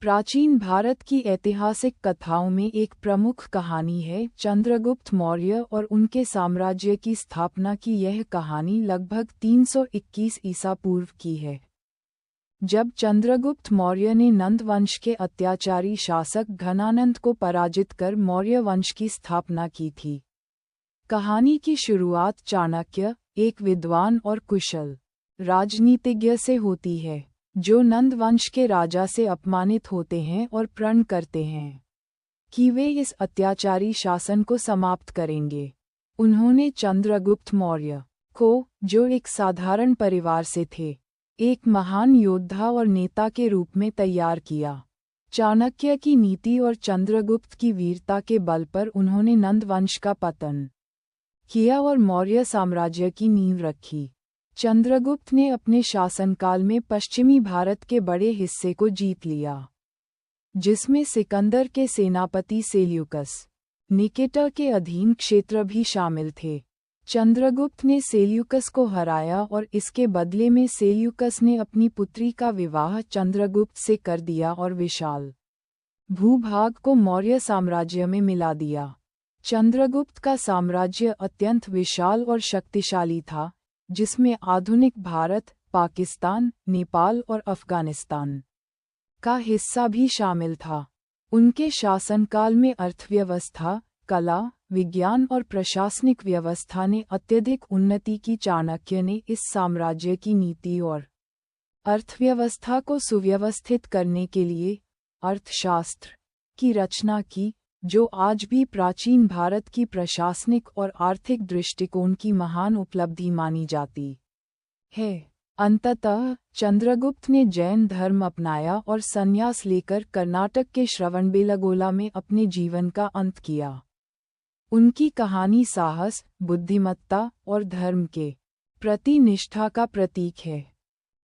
प्राचीन भारत की ऐतिहासिक कथाओं में एक प्रमुख कहानी है चंद्रगुप्त मौर्य और उनके साम्राज्य की स्थापना की। यह कहानी लगभग 321 ईसा पूर्व की है, जब चंद्रगुप्त मौर्य ने नंद वंश के अत्याचारी शासक घनानंद को पराजित कर मौर्य वंश की स्थापना की थी। कहानी की शुरुआत चाणक्य, एक विद्वान और कुशल राजनीतिज्ञ से होती है, जो नंद वंश के राजा से अपमानित होते हैं और प्रण करते हैं कि वे इस अत्याचारी शासन को समाप्त करेंगे। उन्होंने चंद्रगुप्त मौर्य को, जो एक साधारण परिवार से थे, एक महान योद्धा और नेता के रूप में तैयार किया। चाणक्य की नीति और चंद्रगुप्त की वीरता के बल पर उन्होंने नंद वंश का पतन किया और मौर्य साम्राज्य की नींव रखी। चंद्रगुप्त ने अपने शासनकाल में पश्चिमी भारत के बड़े हिस्से को जीत लिया, जिसमें सिकंदर के सेनापति सेल्यूकस, निकेटर के अधीन क्षेत्र भी शामिल थे। चंद्रगुप्त ने सेल्यूकस को हराया और इसके बदले में सेल्यूकस ने अपनी पुत्री का विवाह चंद्रगुप्त से कर दिया और विशाल भूभाग को मौर्य साम्राज्य में मिला दिया। चंद्रगुप्त का साम्राज्य अत्यंत विशाल और शक्तिशाली था, जिसमें आधुनिक भारत, पाकिस्तान, नेपाल और अफगानिस्तान का हिस्सा भी शामिल था। उनके शासनकाल में अर्थव्यवस्था, कला, विज्ञान और प्रशासनिक व्यवस्था ने अत्यधिक उन्नति की। चाणक्य ने इस साम्राज्य की नीति और अर्थव्यवस्था को सुव्यवस्थित करने के लिए अर्थशास्त्र की रचना की, जो आज भी प्राचीन भारत की प्रशासनिक और आर्थिक दृष्टिकोण की महान उपलब्धि मानी जाती है। अंततः चंद्रगुप्त ने जैन धर्म अपनाया और संन्यास लेकर कर्नाटक के श्रवणबेलगोला में अपने जीवन का अंत किया। उनकी कहानी साहस, बुद्धिमत्ता और धर्म के प्रति निष्ठा का प्रतीक है।